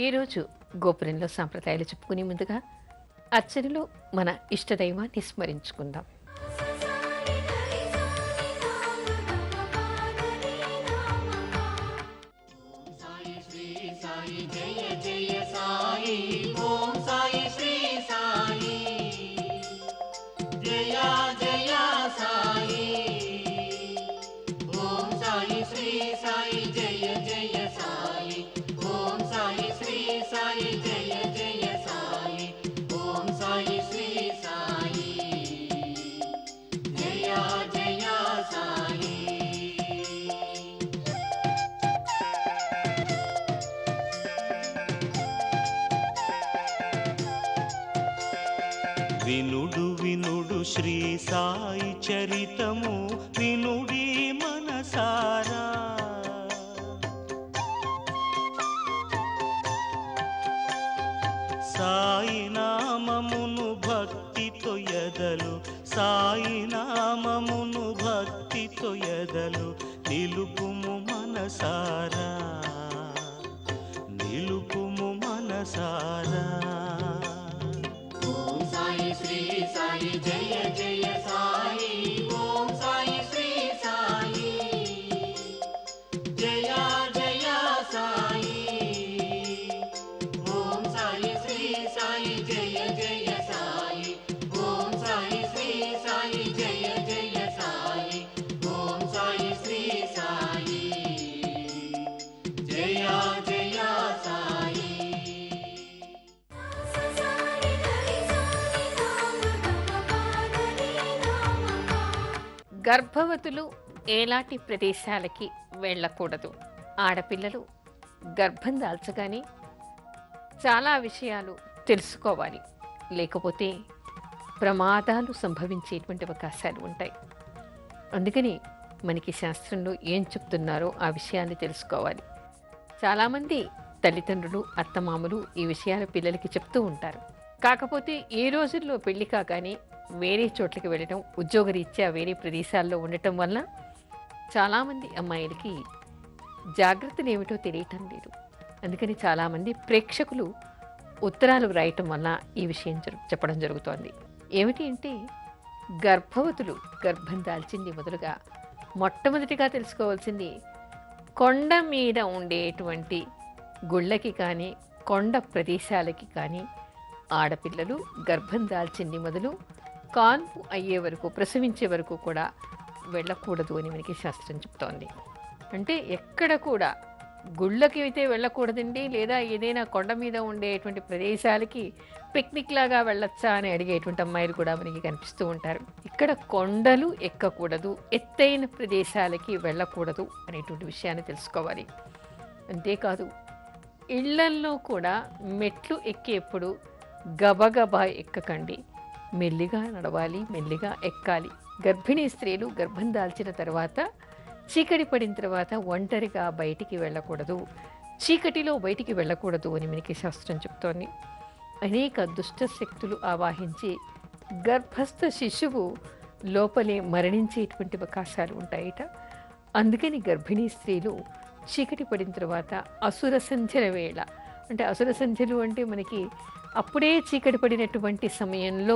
ఈరోజు గోపురంలో సాంప్రదాయాలు చెప్పుకునే ముందుగా అర్చనలో మన ఇష్టదైవాన్ని స్మరించుకుందాం. వినుడు వినుడు శ్రీ సాయి చరితము వినుడి మనసారా. సాయి నామమును భక్తితో ఎదలు, సాయి నామమును భక్తితో ఎదలు నిలుపుము మనసారా, నిలుపుము మనసారా. श्री साई जय जय साई, ओम साई श्री साई जय जय साई, ओम साई श्री साई जय जय साई, ओम साई श्री साई जय जय साई, ओम साई श्री साई जय जय साई. గర్భవతులు ఎలాంటి ప్రదేశాలకి వెళ్ళకూడదు. ఆడపిల్లలు గర్భం దాల్చగానే చాలా విషయాలు తెలుసుకోవాలి, లేకపోతే ప్రమాదాలు సంభవించేటువంటి అవకాశాలు ఉంటాయి. అందుకని మనకి శాస్త్రంలో ఏం చెప్తున్నారో ఆ విషయాన్ని తెలుసుకోవాలి. చాలామంది తల్లిదండ్రులు అత్తమామలు ఈ విషయాలు పిల్లలకి చెప్తూ ఉంటారు. కాకపోతే ఈ రోజుల్లో పెళ్లి కాగానే వేరే చోట్లకి వెళ్ళటం, ఉద్యోగరీత్యా వేరే ప్రదేశాల్లో ఉండటం వల్ల చాలామంది అమ్మాయిలకి జాగ్రత్తలు ఏమిటో తెలియటం లేదు. అందుకని చాలామంది ప్రేక్షకులు ఉత్తరాలు వ్రాయటం వల్ల ఈ విషయం చెప్పడం జరుగుతోంది. ఏమిటి అంటే, గర్భవతులు గర్భం దాల్చింది మొదలుగా మొట్టమొదటిగా తెలుసుకోవాల్సింది కొండ మీద ఉండేటువంటి గుళ్ళకి కానీ కొండ ప్రదేశాలకి కానీ ఆడపిల్లలు గర్భం దాల్చింది మొదలు కాన్పు అయ్యే వరకు, ప్రసవించే వరకు కూడా వెళ్ళకూడదు అని మనకి శాస్త్రం చెప్తోంది. అంటే ఎక్కడ కూడా గుళ్ళకి అయితే వెళ్ళకూడదండి, లేదా ఏదైనా కొండ మీద ఉండేటువంటి ప్రదేశాలకి పిక్నిక్ లాగా వెళ్ళొచ్చా అని అడిగేటువంటి అమ్మాయిలు కూడా మనకి కనిపిస్తూ ఉంటారు. ఇక్కడ కొండలు ఎక్కకూడదు, ఎత్తైన ప్రదేశాలకి వెళ్ళకూడదు అనేటువంటి విషయాన్ని తెలుసుకోవాలి. అంతేకాదు, ఇళ్లల్లో కూడా మెట్లు ఎక్కేప్పుడు గబగబా ఎక్కకండి, మెల్లిగా నడవాలి, మెల్లిగా ఎక్కాలి. గర్భిణీ స్త్రీలు గర్భం దాల్చిన తర్వాత చీకటి పడిన తర్వాత ఒంటరిగా బయటికి వెళ్ళకూడదు, చీకటిలో బయటికి వెళ్ళకూడదు అని మనకి శాస్త్రం చెప్తోంది. అనేక దుష్ట శక్తులు ఆవాహించి గర్భస్థ శిశువు లోపలే మరణించేటువంటి అవకాశాలు ఉంటాయిట. అందుకని గర్భిణీ స్త్రీలు చీకటి పడిన తర్వాత అసుర సంధ్యల వేళ, అంటే అసుర సంధ్యలు అంటే మనకి అప్పుడే చీకటి పడినటువంటి సమయంలో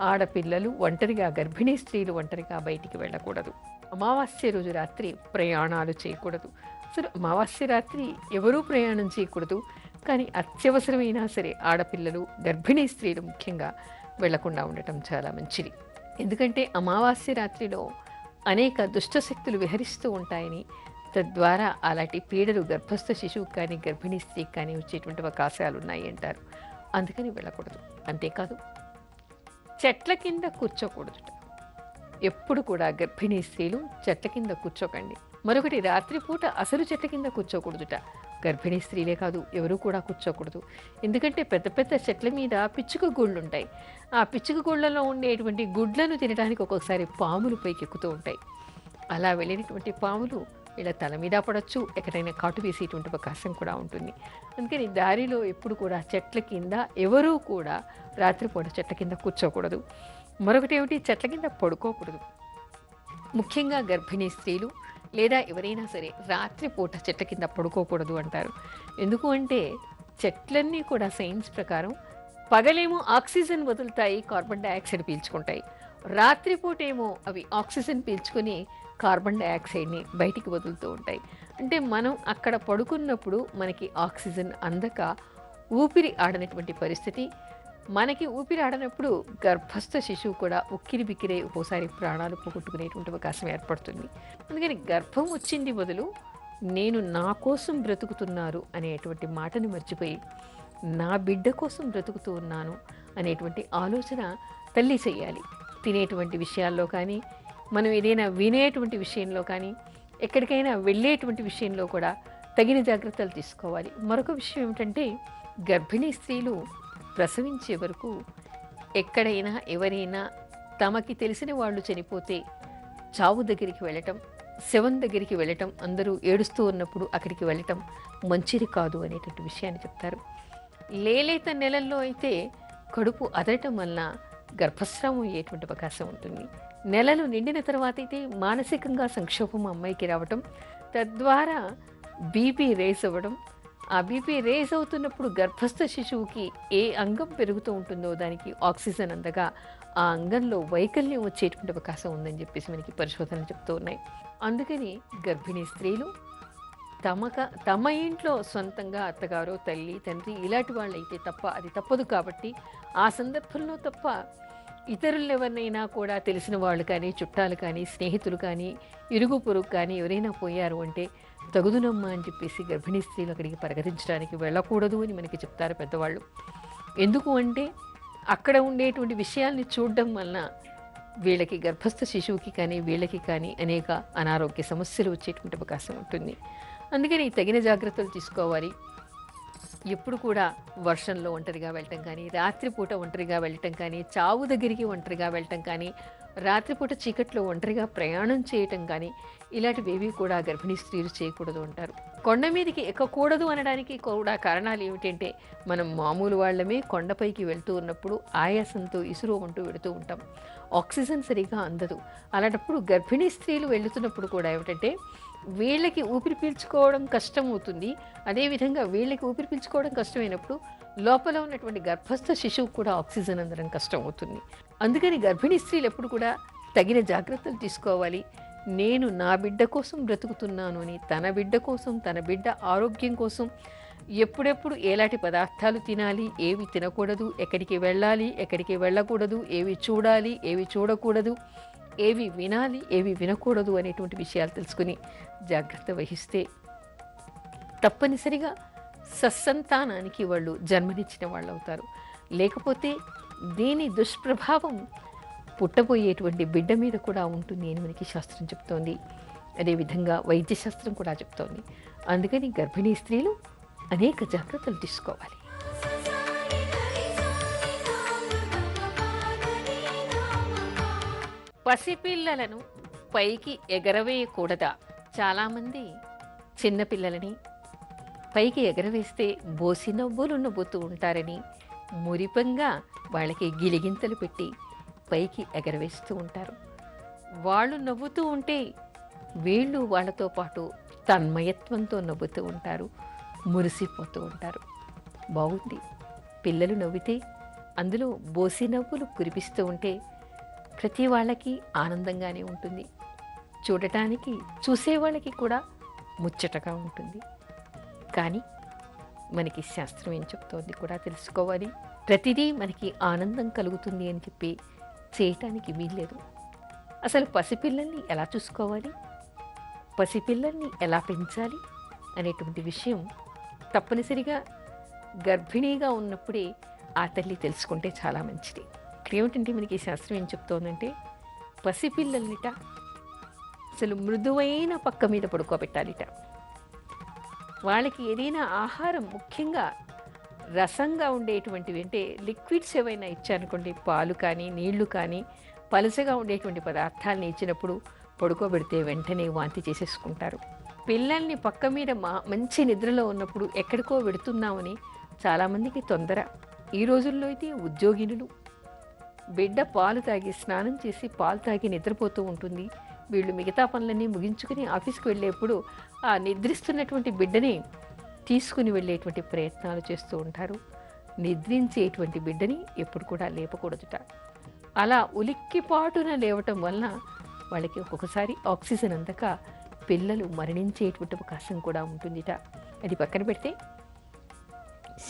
ఆడపిల్లలు ఒంటరిగా, గర్భిణీ స్త్రీలు ఒంటరిగా బయటికి వెళ్ళకూడదు. అమావాస్య రోజు రాత్రి ప్రయాణాలు చేయకూడదు. అసలు అమావాస్య రాత్రి ఎవరూ ప్రయాణం చేయకూడదు. కానీ అత్యవసరమైనా సరే ఆడపిల్లలు, గర్భిణీ స్త్రీలు ముఖ్యంగా వెళ్లకుండా ఉండటం చాలా మంచిది. ఎందుకంటే అమావాస్య రాత్రిలో అనేక దుష్టశక్తులు విహరిస్తూ ఉంటాయని, తద్వారా అలాంటి పీడలు గర్భస్థ శిశువుకి కానీ గర్భిణీ స్త్రీకి కానీ వచ్చేటువంటి అవకాశాలు ఉన్నాయి అంటారు. అందుకని వెళ్ళకూడదు. అంతేకాదు, చెట్ల కింద కూర్చోకూడదుట. ఎప్పుడు కూడా గర్భిణీ స్త్రీలు చెట్ల కింద కూర్చోకండి. మరొకటి, రాత్రిపూట అసలు చెట్ల కింద కూర్చోకూడదుట. గర్భిణీ స్త్రీలే కాదు, ఎవరూ కూడా కూర్చోకూడదు. ఎందుకంటే పెద్ద పెద్ద చెట్ల మీద పిచ్చుక గూళ్ళు ఉంటాయి. ఆ పిచ్చుక గూళ్ళలో ఉండేటువంటి గుడ్లను తినడానికి ఒక్కొక్కసారి పాములు పైకి ఎక్కుతూ ఉంటాయి. అలా వెళ్ళినటువంటి పాములు ఇలా తల మీద పడవచ్చు, ఎక్కడైనా కాటు వేసేటువంటి అవకాశం కూడా ఉంటుంది. అందుకని దారిలో ఎప్పుడు కూడా చెట్ల కింద ఎవరూ కూడా రాత్రిపూట చెట్ల కింద కూర్చోకూడదు. మరొకటి ఏమిటి, చెట్ల కింద పడుకోకూడదు. ముఖ్యంగా గర్భిణీ స్త్రీలు లేదా ఎవరైనా సరే రాత్రిపూట చెట్ల కింద పడుకోకూడదు అంటారు. ఎందుకు అంటే చెట్లన్నీ కూడా సైన్స్ ప్రకారం పగలేమో ఆక్సిజన్ వదులుతాయి, కార్బన్ డయాక్సైడ్ పీల్చుకుంటాయి. రాత్రిపూట ఏమో అవి ఆక్సిజన్ పీల్చుకొని కార్బన్ డయాక్సైడ్ని బయటికి వదులుతూ ఉంటాయి. అంటే మనం అక్కడ పడుకున్నప్పుడు మనకి ఆక్సిజన్ అందక ఊపిరి ఆడనటువంటి పరిస్థితి. మనకి ఊపిరి ఆడనప్పుడు గర్భస్థ శిశువు కూడా ఉక్కిరి బిక్కిరే ఒక్కోసారి ప్రాణాలు పోగొట్టుకునేటువంటి అవకాశం ఏర్పడుతుంది. అందుకని గర్భం వచ్చింది బదులు నేను నా కోసం బ్రతుకుతున్నారు అనేటువంటి మాటను మర్చిపోయి నా బిడ్డ కోసం బ్రతుకుతూ ఉన్నాను అనేటువంటి ఆలోచన తల్లి చెయ్యాలి. తినేటువంటి విషయాల్లో కానీ, మనం ఏదైనా వినేటువంటి విషయంలో కానీ, ఎక్కడికైనా వెళ్ళేటువంటి విషయంలో కూడా తగిన జాగ్రత్తలు తీసుకోవాలి. మరొక విషయం ఏమిటంటే, గర్భిణీ స్త్రీలు ప్రసవించే వరకు ఎక్కడైనా ఎవరైనా తమకి తెలిసిన వాళ్ళు చనిపోతే చావు దగ్గరికి వెళ్ళటం, శవం దగ్గరికి వెళ్ళటం, అందరూ ఏడుస్తూ ఉన్నప్పుడు అక్కడికి వెళ్ళటం మంచిది కాదు అనేటువంటి విషయాన్ని చెప్తారు. లేలేత నెలల్లో అయితే కడుపు అదరటం వలన గర్భస్రావం అయ్యేటువంటి అవకాశం ఉంటుంది. నెలలు నిండిన తర్వాత అయితే మానసికంగా సంక్షోభం అమ్మాయికి రావటం, తద్వారా బీపీ రేస్ అవ్వడం. ఆ బీపీ రేస్ అవుతున్నప్పుడు గర్భస్థ శిశువుకి ఏ అంగం పెరుగుతూ ఉంటుందో దానికి ఆక్సిజన్ అందగా ఆ అంగంలో వైకల్యం వచ్చేటువంటి అవకాశం ఉందని చెప్పేసి మనకి పరిశోధనలు చెప్తూ ఉన్నాయి. అందుకని గర్భిణీ స్త్రీలు తమ ఇంట్లో సొంతంగా అత్తగారో తల్లి తండ్రి ఇలాంటి వాళ్ళు అయితే తప్ప అది తప్పదు. కాబట్టి ఆ సందర్భంలో తప్ప ఇతరులు ఎవరినైనా కూడా తెలిసిన వాళ్ళు కానీ, చుట్టాలు కానీ, స్నేహితులు కానీ, ఇరుగు పొరుగు కానీ ఎవరైనా పోయారు అంటే తగుదునమ్మా అని చెప్పేసి గర్భిణీ స్త్రీలు అక్కడికి పరిగెత్తించడానికి వెళ్ళకూడదు అని మనకి చెప్తారు పెద్దవాళ్ళు. ఎందుకు అంటే అక్కడ ఉండేటువంటి విషయాల్ని చూడడం వలన వీళ్ళకి గర్భస్థ శిశువుకి కానీ వీళ్ళకి కానీ అనేక అనారోగ్య సమస్యలు వచ్చేటువంటి అవకాశం ఉంటుంది. అందుకని తగిన జాగ్రత్తలు తీసుకోవాలి. ఎప్పుడు కూడా వర్షంలో ఒంటరిగా వెళ్ళటం కానీ, రాత్రిపూట ఒంటరిగా వెళ్ళటం కానీ, చావు దగ్గరికి ఒంటరిగా వెళ్ళటం కానీ, రాత్రిపూట చీకట్లో ఒంటరిగా ప్రయాణం చేయటం కానీ ఇలాంటివేవి కూడా గర్భిణీ స్త్రీలు చేయకూడదు అంటారు. కొండ మీదకి ఎక్కకూడదు అనడానికి కూడా కారణాలు ఏమిటంటే, మనం మామూలు వాళ్ళమే కొండపైకి వెళ్తూ ఉన్నప్పుడు ఆయాసంతో ఇసురు ఉంటూ వెళుతూ ఉంటాం, ఆక్సిజన్ సరిగా అందదు. అలాంటప్పుడు గర్భిణీ స్త్రీలు వెళుతున్నప్పుడు కూడా ఏమిటంటే వీళ్ళకి ఊపిరి పీల్చుకోవడం కష్టం అవుతుంది. అదేవిధంగా వీళ్ళకి ఊపిరి పీల్చుకోవడం కష్టమైనప్పుడు లోపల ఉన్నటువంటి గర్భస్థ శిశువు కూడా ఆక్సిజన్ అందడం కష్టం అవుతుంది. అందుకని గర్భిణీ స్త్రీలు ఎప్పుడు కూడా తగిన జాగ్రత్తలు తీసుకోవాలి. నేను నా బిడ్డ కోసం బ్రతుకుతున్నాను అని తన బిడ్డ కోసం, తన బిడ్డ ఆరోగ్యం కోసం ఎప్పుడెప్పుడు ఎలాంటి పదార్థాలు తినాలి, ఏవి తినకూడదు, ఎక్కడికి వెళ్ళాలి, ఎక్కడికి వెళ్ళకూడదు, ఏవి చూడాలి, ఏవి చూడకూడదు, ఏవి వినాలి, ఏవి వినకూడదు అనేటువంటి విషయాలు తెలుసుకుని జాగ్రత్త వహిస్తే తప్పనిసరిగా సత్సంతానానికి వాళ్ళు జన్మనిచ్చిన వాళ్ళు అవుతారు. లేకపోతే దీని దుష్ప్రభావం పుట్టబోయేటువంటి బిడ్డ మీద కూడా ఉంటుంది అని మనకి శాస్త్రం చెప్తోంది. అదేవిధంగా వైద్యశాస్త్రం కూడా చెప్తోంది. అందుకని గర్భిణీ స్త్రీలు అనేక జాగ్రత్తలు తీసుకోవాలి. పసిపిల్లలను పైకి ఎగరవేయకూడదా? చాలామంది చిన్నపిల్లలని పైకి ఎగరవేస్తే బోసి నవ్వులు నవ్వుతూ ఉంటారని మురిపంగా వాళ్ళకి గిలిగింతలు పెట్టి పైకి ఎగరవేస్తూ ఉంటారు. వాళ్ళు నవ్వుతూ ఉంటే వీళ్ళు వాళ్ళతో పాటు తన్మయత్వంతో నవ్వుతూ ఉంటారు, మురిసిపోతూ ఉంటారు. బాగుంది, పిల్లలు నవ్వితే అందులో బోసి నవ్వులు కురిపిస్తూ ఉంటే ప్రతి వాళ్ళకి ఆనందంగానే ఉంటుంది. చూడటానికి చూసేవాళ్ళకి కూడా ముచ్చటగా ఉంటుంది. కానీ మనకి శాస్త్రం ఏం చెప్తోంది కూడా తెలుసుకోవాలి. ప్రతిదీ మనకి ఆనందం కలుగుతుంది అని చెప్పి చేయటానికి వీల్లేదు. అసలు పసిపిల్లల్ని ఎలా చూసుకోవాలి, పసిపిల్లల్ని ఎలా పెంచాలి అనేటువంటి విషయం తప్పనిసరిగా గర్భిణీగా ఉన్నప్పుడే ఆ తల్లి తెలుసుకుంటే చాలా మంచిది. ఇక్కడ ఏమిటంటే మనకి శాస్త్రం ఏం చెప్తోందంటే, పసిపిల్లల్నిట అసలు మృదువైన పక్క మీద పడుకోబెట్టాలిట. వాళ్ళకి ఏదైనా ఆహారం, ముఖ్యంగా రసంగా ఉండేటువంటివి అంటే లిక్విడ్స్ ఏవైనా ఇచ్చారనుకోండి, పాలు కానీ నీళ్లు కానీ పలచగా ఉండేటువంటి పదార్థాలని ఇచ్చినప్పుడు పడుకోబెడితే వెంటనే వాంతి చేసేసుకుంటారు. పిల్లల్ని పక్క మీద మంచి నిద్రలో ఉన్నప్పుడు ఎక్కడికో వెడుతున్నామని చాలామందికి తొందర. ఈ రోజుల్లో అయితే ఉద్యోగినులు బిడ్డ పాలు తాగి స్నానం చేసి పాలు తాగి నిద్రపోతూ ఉంటుంది. వీళ్ళు మిగతా పనులన్నీ ముగించుకుని ఆఫీస్కి వెళ్ళేప్పుడు ఆ నిద్రిస్తున్నటువంటి బిడ్డని తీసుకుని వెళ్ళేటువంటి ప్రయత్నాలు చేస్తూ ఉంటారు. నిద్రించేటువంటి బిడ్డని ఎప్పుడు కూడా లేపకూడదుట. అలా ఉలిక్కిపాటున లేవటం వలన వాళ్ళకి ఒక్కొక్కసారి ఆక్సిజన్ అందక పిల్లలు మరణించేటువంటి అవకాశం కూడా ఉంటుందిట. అది పక్కన పెడితే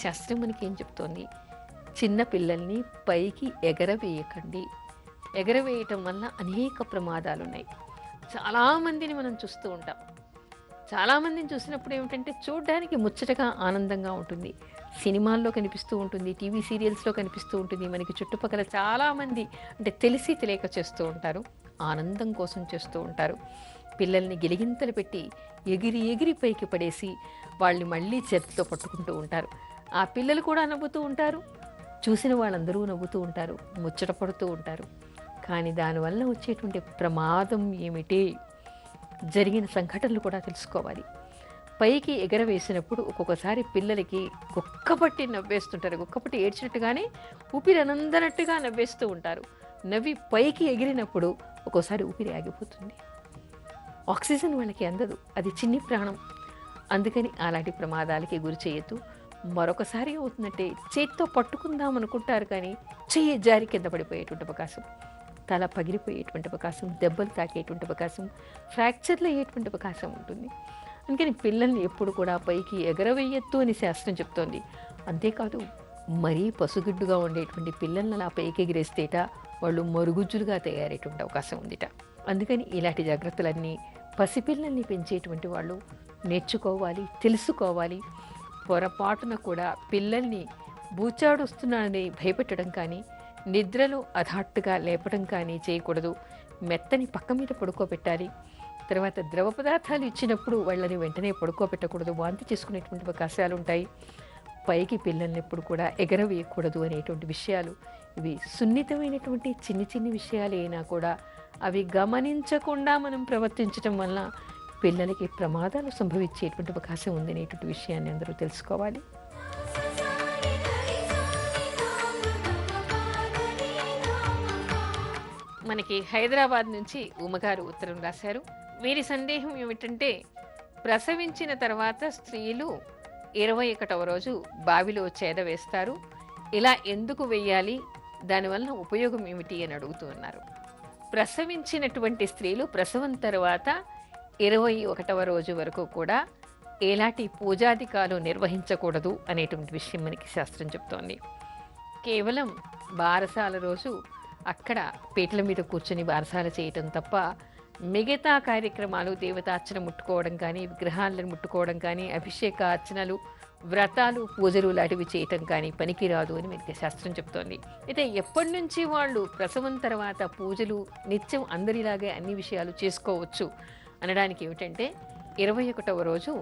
శాస్త్రం మనకి ఏం చెప్తోంది, చిన్న పిల్లల్ని పైకి ఎగరవేయకండి. ఎగరవేయటం వల్ల అనేక ప్రమాదాలు ఉన్నాయి. చాలామందిని మనం చూస్తూ ఉంటాం. చాలామందిని చూసినప్పుడు ఏమిటంటే చూడడానికి ముచ్చటగా ఆనందంగా ఉంటుంది. సినిమాల్లో కనిపిస్తూ ఉంటుంది, టీవీ సీరియల్స్లో కనిపిస్తూ ఉంటుంది. మనకి చుట్టుపక్కల చాలామంది అంటే తెలిసి తెలియక చేస్తూ ఉంటారు, ఆనందం కోసం చేస్తూ ఉంటారు. పిల్లల్ని గిలిగింతలు పెట్టి ఎగిరి ఎగిరి పైకి పడేసి వాళ్ళని మళ్ళీ చేతితో పట్టుకుంటూ ఉంటారు. ఆ పిల్లలు కూడా నవ్వుతూ ఉంటారు, చూసిన వాళ్ళందరూ నవ్వుతూ ఉంటారు, ముచ్చట పడుతూ ఉంటారు. కానీ దానివల్ల వచ్చేటువంటి ప్రమాదం ఏమిటి, జరిగిన సంఘటనలు కూడా తెలుసుకోవాలి. పైకి ఎగరవేసినప్పుడు ఒక్కొక్కసారి పిల్లలకి గుక్కపట్టి నవ్వేస్తుంటారు, గుక్కపట్టి ఏడ్చినట్టుగానే ఊపిరి అనందనట్టుగా నవ్వేస్తూ ఉంటారు. నవ్వి పైకి ఎగిరినప్పుడు ఒక్కోసారి ఊపిరి ఆగిపోతుంది, ఆక్సిజన్ వాళ్ళకి అందదు, అది చిన్ని ప్రాణం. అందుకని అలాంటి ప్రమాదాలకి గురి చేయొద్దు. మరొకసారి అవుతుందంటే చేతితో పట్టుకుందాం అనుకుంటారు, కానీ చెయ్యి జారి కింద పడిపోయేటువంటి అవకాశం, తల పగిలిపోయేటువంటి అవకాశం, దెబ్బలు తాకేటువంటి అవకాశం, ఫ్రాక్చర్లు అయ్యేటువంటి అవకాశం ఉంటుంది. అందుకని పిల్లల్ని ఎప్పుడు కూడా పైకి ఎగరవేయొద్దు అని శాస్త్రం చెప్తోంది. అంతేకాదు, మరీ పసుగుడ్డుగా ఉండేటువంటి పిల్లల్ని అలా పైకి ఎగిరేస్తేట వాళ్ళు మరుగుజ్జులుగా తయారయ్యేటువంటి అవకాశం ఉందిట. అందుకని ఇలాంటి జాగ్రత్తలన్నీ పసిపిల్లల్ని పెంచేటువంటి వాళ్ళు నేర్చుకోవాలి, తెలుసుకోవాలి. పొరపాటున కూడా పిల్లల్ని బూచాడొస్తున్నానని భయపెట్టడం కానీ, నిద్రలో అధాట్టుగా లేపడం కానీ చేయకూడదు. మెత్తని పక్క మీద పడుకోబెట్టాలి. తర్వాత ద్రవ పదార్థాలు ఇచ్చినప్పుడు వాళ్ళని వెంటనే పడుకోబెట్టకూడదు, వాంతి చేసుకునేటువంటి అవకాశాలు ఉంటాయి. పైకి పిల్లల్ని ఎప్పుడు కూడా ఎగరవేయకూడదు అనేటువంటి విషయాలు, ఇవి సున్నితమైనటువంటి చిన్ని చిన్ని విషయాలు అయినా కూడా అవి గమనించకుండా మనం ప్రవర్తించడం వల్ల పిల్లలకి ప్రమాదాలు సంభవించేటువంటి అవకాశం ఉందనేటువంటి విషయాన్ని అందరూ తెలుసుకోవాలి. మనకి హైదరాబాద్ నుంచి ఉమగారు ఉత్తరం రాశారు. వీరి సందేహం ఏమిటంటే, ప్రసవించిన తర్వాత స్త్రీలు 21వ రోజు బావిలో చేద వేస్తారు, ఇలా ఎందుకు వేయాలి, దానివల్ల ఉపయోగం ఏమిటి అని అడుగుతూ ఉన్నారు. ప్రసవించినటువంటి స్త్రీలు ప్రసవం తర్వాత 21వ రోజు వరకు కూడా ఎలాంటి పూజాధికాలు నిర్వహించకూడదు అనేటువంటి విషయం మనకి శాస్త్రం చెప్తోంది. కేవలం బారసాల రోజు అక్కడ పీటల మీద కూర్చొని బారసాల చేయటం తప్ప మిగతా కార్యక్రమాలు, దేవతార్చన ముట్టుకోవడం కానీ, విగ్రహాలను ముట్టుకోవడం కానీ, అభిషేక అర్చనలు, వ్రతాలు, పూజలు లాంటివి చేయటం కానీ పనికిరాదు అని మనకి శాస్త్రం చెప్తోంది. అయితే ఎప్పటి నుంచి వాళ్ళు ప్రసవం తర్వాత పూజలు నిత్యం అందరిలాగే అన్ని విషయాలు చేసుకోవచ్చు అనడానికి ఏమిటంటే, 21వ రోజు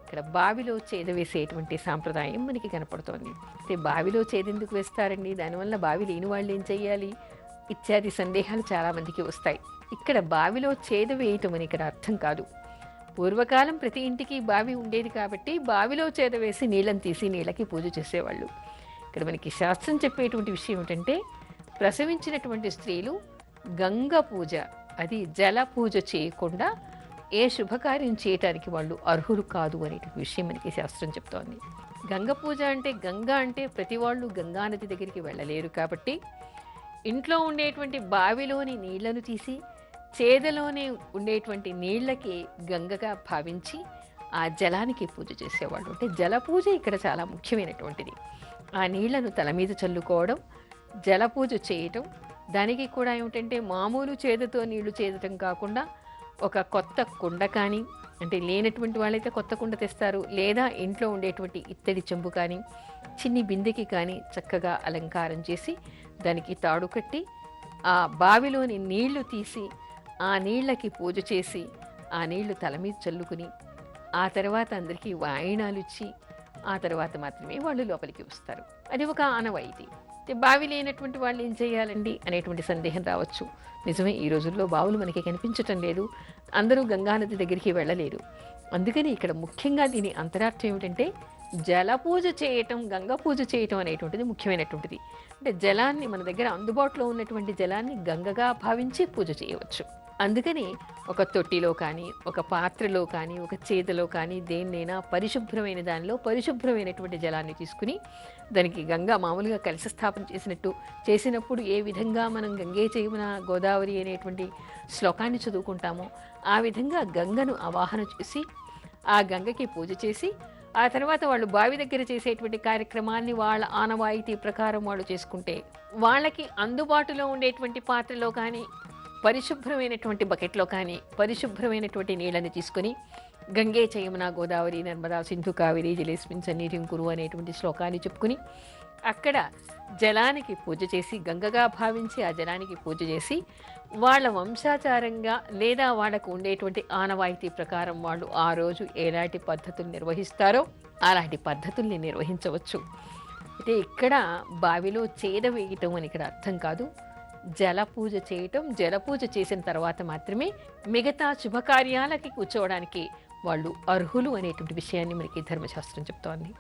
ఇక్కడ బావిలో చేద వేసేటువంటి సాంప్రదాయం మనకి కనపడుతోంది. అయితే బావిలో చేదెందుకు వేస్తారండి, దానివల్ల బావి లేని వాళ్ళు ఏం చేయాలి ఇత్యాది సందేహాలు చాలామందికి వస్తాయి. ఇక్కడ బావిలో చేద వేయటం అని ఇక్కడ అర్థం కాదు. పూర్వకాలం ప్రతి ఇంటికి బావి ఉండేది కాబట్టి బావిలో చేద వేసి నీళ్ళని తీసి నీళ్ళకి పూజ చేసేవాళ్ళు. ఇక్కడ మనకి శాస్త్రం చెప్పేటువంటి విషయం ఏమిటంటే, ప్రసవించినటువంటి స్త్రీలు గంగ పూజ, అది జల పూజ చేయకుండా ఏ శుభకార్యం చేయటానికి వాళ్ళు అర్హులు కాదు అనేటువంటి విషయం మనకి శాస్త్రం చెప్తోంది. గంగ పూజ అంటే, గంగ అంటే ప్రతి వాళ్ళు గంగానది దగ్గరికి వెళ్ళలేరు కాబట్టి ఇంట్లో ఉండేటువంటి బావిలోని నీళ్లను తీసి చేదలోనే ఉండేటువంటి నీళ్ళకి గంగగా భావించి ఆ జలానికి పూజ చేసేవాళ్ళు. అంటే జల పూజ ఇక్కడ చాలా ముఖ్యమైనటువంటిది. ఆ నీళ్లను తల మీద చల్లుకోవడం, జల పూజ చేయటం, దానికి కూడా ఏమిటంటే మామూలు చేదతో నీళ్లు చేదటం కాకుండా ఒక కొత్త కుండ కానీ, అంటే లేనటువంటి వాళ్ళైతే కొత్త కుండ తెస్తారు, లేదా ఇంట్లో ఉండేటువంటి ఇత్తడి చెంబు కానీ, చిన్ని బిందెకి కానీ చక్కగా అలంకారం చేసి దానికి తాడు కట్టి ఆ బావిలోని నీళ్లు తీసి ఆ నీళ్ళకి పూజ చేసి ఆ నీళ్లు తల మీద చల్లుకుని ఆ తర్వాత అందరికీ వాయినాలు ఇచ్చి ఆ తర్వాత మాత్రమే వాళ్ళు లోపలికి వస్తారు. అది ఒక ఆనవాయితీ. బావి లేనటువంటి వాళ్ళు ఏం చేయాలండి అనేటువంటి సందేహం రావచ్చు. నిజమే, ఈ రోజుల్లో బావులు మనకి కనిపించటం లేదు, అందరూ గంగానది దగ్గరికి వెళ్ళలేరు. అందుకని ఇక్కడ ముఖ్యంగా దీని అంతరార్థం ఏమిటంటే, జల పూజ చేయటం, గంగా పూజ చేయటం అనేటువంటిది ముఖ్యమైనటువంటిది. అంటే జలాన్ని, మన దగ్గర అందుబాటులో ఉన్నటువంటి జలాన్ని గంగగా భావించి పూజ చేయవచ్చు. అందుకని ఒక తొట్టిలో కానీ, ఒక పాత్రలో కానీ, ఒక చేతిలో కానీ దేన్నైనా పరిశుభ్రమైన దానిలో పరిశుభ్రమైనటువంటి జలాన్ని తీసుకుని దానికి గంగా మామూలుగా కలశ స్థాపన చేసినప్పుడు ఏ విధంగా మనం గంగే చేయమున గోదావరి అనేటువంటి శ్లోకాన్ని చదువుకుంటామో ఆ విధంగా గంగను ఆవాహన చేసి ఆ గంగకి పూజ చేసి ఆ తర్వాత వాళ్ళు బావి దగ్గర చేసేటువంటి కార్యక్రమాన్ని వాళ్ళ ఆనవాయితీ ప్రకారం వాళ్ళు చేసుకుంటే వాళ్ళకి అందుబాటులో ఉండేటువంటి పాత్రలో కానీ పరిశుభ్రమైనటువంటి బకెట్లో కానీ పరిశుభ్రమైనటువంటి నీళ్ళని తీసుకొని గంగే చయమున గోదావరి నర్మదా సింధు కావేరి జలేస్మిన్ సన్నిధిం కురు అనేటువంటి శ్లోకాన్ని చెప్పుకుని అక్కడ జలానికి పూజ చేసి గంగగా భావించి ఆ జలానికి పూజ చేసి వాళ్ళ వంశాచారంగా లేదా వాళ్ళకు ఉండేటువంటి ఆనవాయితీ ప్రకారం వాళ్ళు ఆ రోజు ఎలాంటి పద్ధతులు నిర్వహిస్తారో అలాంటి పద్ధతుల్ని నిర్వహించవచ్చు. అయితే ఇక్కడ బావిలో చేద వేయటం అని ఇక్కడ అర్థం కాదు. జల పూజ చేయటం, జల పూజ చేసిన తర్వాత మాత్రమే మిగతా శుభకార్యాలకి కూర్చోవడానికి వాళ్ళు అర్హులు అనేటువంటి విషయాన్ని మనకి ధర్మశాస్త్రం చెప్తోంది.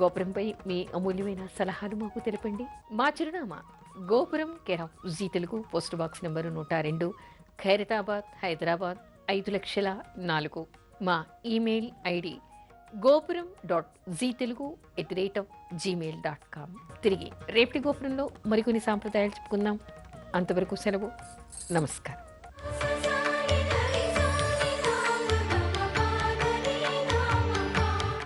గోపురంపై మీ అమూల్యమైన సలహాలు మాకు తెలపండి. మా చిరునామా Gopuram care of Zee Telugu, post box number 102, Khairatabad, Hyderabad 5,04,000. మా ఈమెయిల్ ఐడి gopuram.ztelugu@gmail.com. తిరిగి రేపటి గోపురంలో మరికొన్ని సాంప్రదాయాలు చెప్పుకుందాం. అంతవరకు సెలవు. నమస్కారం.